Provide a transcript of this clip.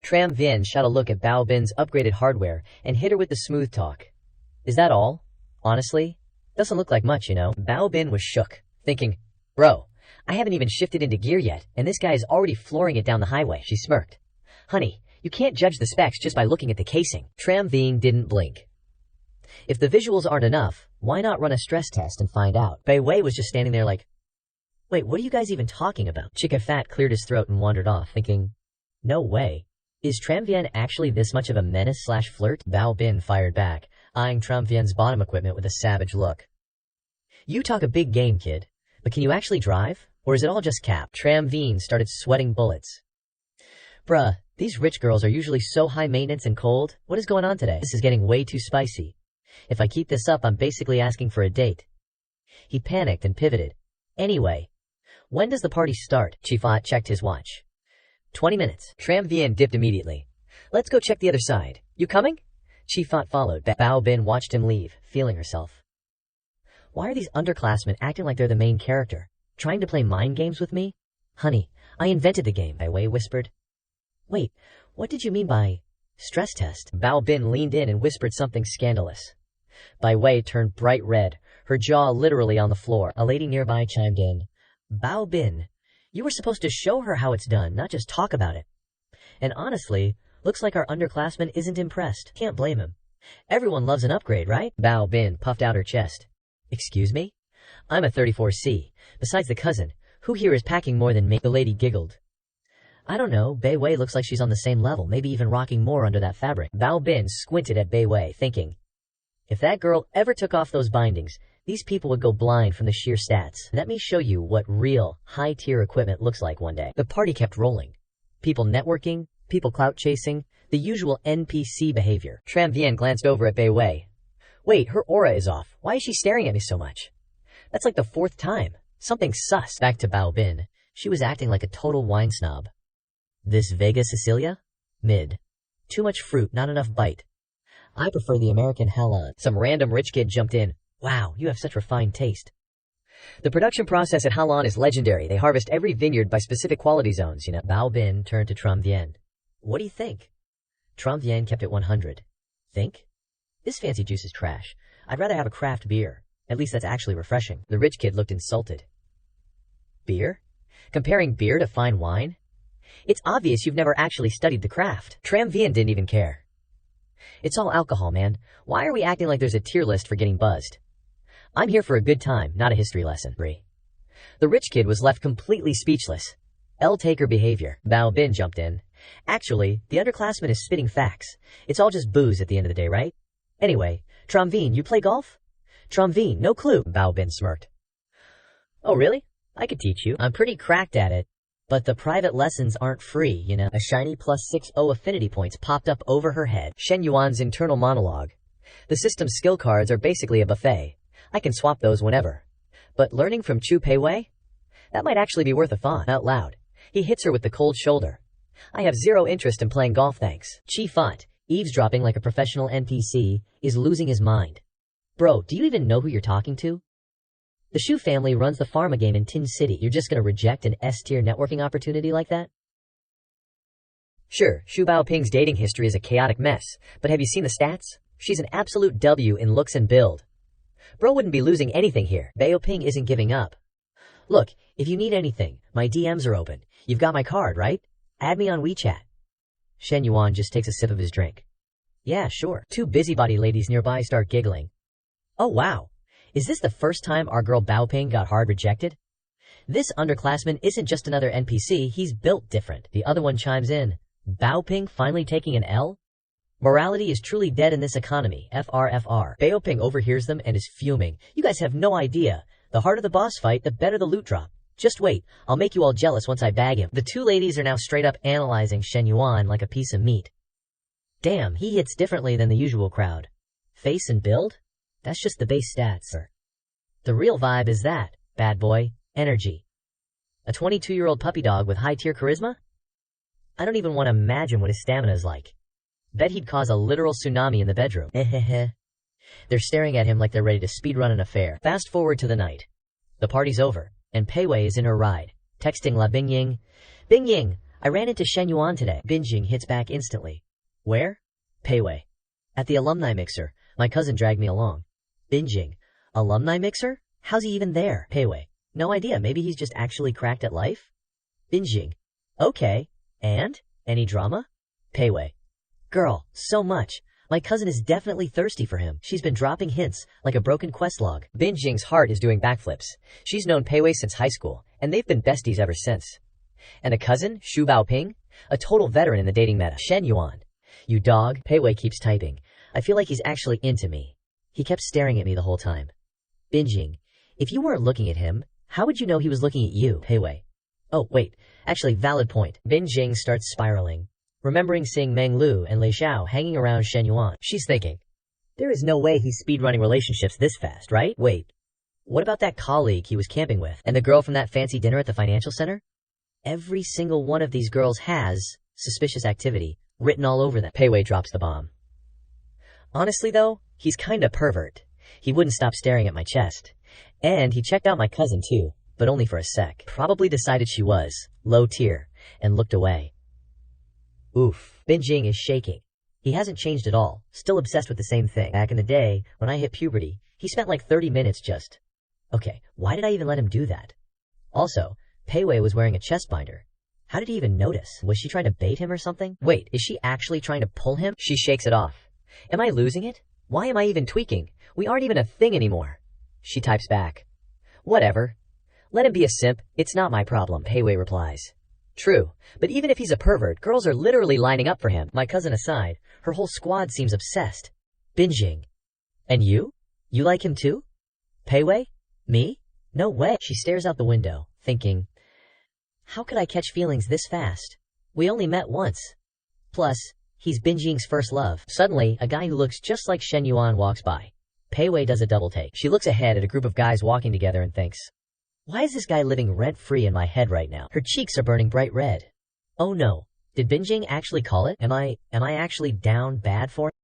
Tram Vien shot a look at Bao Bin's upgraded hardware and hit her with the smooth talk. Is that all? Honestly? Doesn't look like much, you know. Bao Bin was shook, thinking, bro, I haven't even shifted into gear yet, and this guy is already flooring it down the highway. She smirked. Honey, you can't judge the specs just by looking at the casing. Tram Vien didn't blink. If the visuals aren't enough, why not run a stress test and find out? Bai Wei was just standing there like, wait, what are you guys even talking about? Chica Fat cleared his throat and wandered off, thinking, no way. Is Tram Vien actually this much of a menace/flirt? Bao Bin fired back, eyeing Tram Vien's bottom equipment with a savage look. You talk a big game, kid, but can you actually drive? Or is it all just cap? Tram Vien started sweating bullets. Bruh, these rich girls are usually so high maintenance and cold. What is going on today? This is getting way too spicy. If I keep this up, I'm basically asking for a date. He panicked and pivoted. Anyway, when does the party start? Chifat checked his watch. 20 minutes. Tram Vien dipped immediately. Let's go check the other side. You coming? Chifat followed. Bao Bin watched him leave, feeling herself. Why are these underclassmen acting like they're the main character? Trying to play mind games with me? Honey, I invented the game, Bai Wei whispered. Wait, what did you mean by stress test? Bao Bin leaned in and whispered something scandalous. Bai Wei turned bright red, her jaw literally on the floor. A lady nearby chimed in. Bao Bin, you were supposed to show her how it's done, not just talk about it. And honestly, looks like our underclassman isn't impressed. Can't blame him. Everyone loves an upgrade, right? Bao Bin puffed out her chest. Excuse me? I'm a 34C. Besides the cousin, who here is packing more than me? The lady giggled. I don't know, Bai Wei looks like she's on the same level, maybe even rocking more under that fabric. Bao Bin squinted at Bai Wei, thinking, if that girl ever took off those bindings, these people would go blind from the sheer stats. Let me show you what real, high-tier equipment looks like one day. The party kept rolling. People networking, people clout chasing, the usual NPC behavior. Tram Vien glanced over at Bai Wei. Wait, her aura is off. Why is she staring at me so much? That's like the 4th time. Something's sus. Back to Bao Bin. She was acting like a total wine snob. This Vega Sicilia? Mid. Too much fruit, not enough bite. I prefer the American Halon. Some random rich kid jumped in. Wow, you have such refined taste. The production process at Halon is legendary. They harvest every vineyard by specific quality zones, you know. Bao Bin turned to Tram Vien. What do you think? Tram Vien kept it 100. Think? This fancy juice is trash. I'd rather have a craft beer. At least that's actually refreshing. The rich kid looked insulted. Beer? Comparing beer to fine wine? It's obvious you've never actually studied the craft. Tram Vien didn't even care. It's all alcohol, man. Why are we acting like there's a tier list for getting buzzed? I'm here for a good time, not a history lesson. The rich kid was left completely speechless. L-taker behavior. Bao Bin jumped in. Actually, the underclassman is spitting facts. It's all just booze at the end of the day, right? Anyway, Tram Vien, you play golf? Tram Vien, no clue. Bao Bin smirked. Oh, really? I could teach you. I'm pretty cracked at it. But the private lessons aren't free, you know. A shiny +60 affinity points popped up over her head. Shen Yuan's internal monologue. The system's skill cards are basically a buffet. I can swap those whenever. But learning from Chu Peiwei? That might actually be worth a thought. Out loud. He hits her with the cold shoulder. I have zero interest in playing golf, thanks. Chi Fat, eavesdropping like a professional NPC, is losing his mind. Bro, do you even know who you're talking to? The Shu family runs the pharma game in Tin City. You're just gonna reject an S-tier networking opportunity like that? Sure, Shu Baoping's dating history is a chaotic mess, but have you seen the stats? She's an absolute W in looks and build. Bro wouldn't be losing anything here. Baoping isn't giving up. Look, if you need anything, my DMs are open. You've got my card, right? Add me on WeChat. Shen Yuan just takes a sip of his drink. Yeah, sure. 2 busybody ladies nearby start giggling. Oh wow. Is this the first time our girl Baoping got hard rejected? This underclassman isn't just another NPC, he's built different. The other one chimes in. Baoping finally taking an L? Morality is truly dead in this economy, FRFR. Baoping overhears them and is fuming. You guys have no idea. The harder the boss fight, the better the loot drop. Just wait, I'll make you all jealous once I bag him. The 2 ladies are now straight up analyzing Shen Yuan like a piece of meat. Damn, he hits differently than the usual crowd. Face and build? That's just the base stats. The real vibe is that, bad boy, energy. A 22-year-old puppy dog with high-tier charisma? I don't even want to imagine what his stamina is like. Bet he'd cause a literal tsunami in the bedroom. They're staring at him like they're ready to speedrun an affair. Fast forward to the night. The party's over, and Pei Wei is in her ride, texting La Bingying. Bingying, I ran into Shen Yuan today. Binjing hits back instantly. Where? Pei Wei. At the alumni mixer. My cousin dragged me along. Binjing. Alumni mixer? How's he even there? Pei Wei. No idea, maybe he's just actually cracked at life? Binjing. Okay. And? Any drama? Pei Wei. Girl, so much. My cousin is definitely thirsty for him. She's been dropping hints, like a broken quest log. Binjing's heart is doing backflips. She's known Pei Wei since high school, and they've been besties ever since. And a cousin, Xu Baoping? A total veteran in the dating meta. Shen Yuan. You dog. Pei Wei keeps typing. I feel like he's actually into me. He kept staring at me the whole time. Binjing. If you weren't looking at him, how would you know he was looking at you? Pei Wei. Oh, wait. Actually, valid point. Binjing starts spiraling. Remembering seeing Meng Lu and Lei Xiao hanging around Shen Yuan, she's thinking, there is no way he's speedrunning relationships this fast, right? Wait, what about that colleague he was camping with, and the girl from that fancy dinner at the financial center? Every single one of these girls has suspicious activity written all over them. Pei Wei drops the bomb. Honestly though, he's kinda pervert. He wouldn't stop staring at my chest. And he checked out my cousin too, but only for a sec. Probably decided she was low tier and looked away. Oof. Binjing is shaking. He hasn't changed at all, still obsessed with the same thing. Back in the day, when I hit puberty, he spent like 30 minutes just... Okay, why did I even let him do that? Also, Pei Wei was wearing a chest binder. How did he even notice? Was she trying to bait him or something? Wait, is she actually trying to pull him? She shakes it off. Am I losing it? Why am I even tweaking? We aren't even a thing anymore. She types back. Whatever. Let him be a simp, it's not my problem, Pei Wei replies. True, but even if he's a pervert, girls are literally lining up for him. My cousin aside, her whole squad seems obsessed. Binjing. And you? You like him too? Pei Wei? Me? No way. She stares out the window, thinking, how could I catch feelings this fast? We only met once. Plus, he's Binjing's first love. Suddenly, a guy who looks just like Shen Yuan walks by. Pei Wei does a double take. She looks ahead at a group of guys walking together and thinks, why is this guy living rent-free in my head right now? Her cheeks are burning bright red. Oh no. Did Binjing actually call it? Am I actually down bad for it?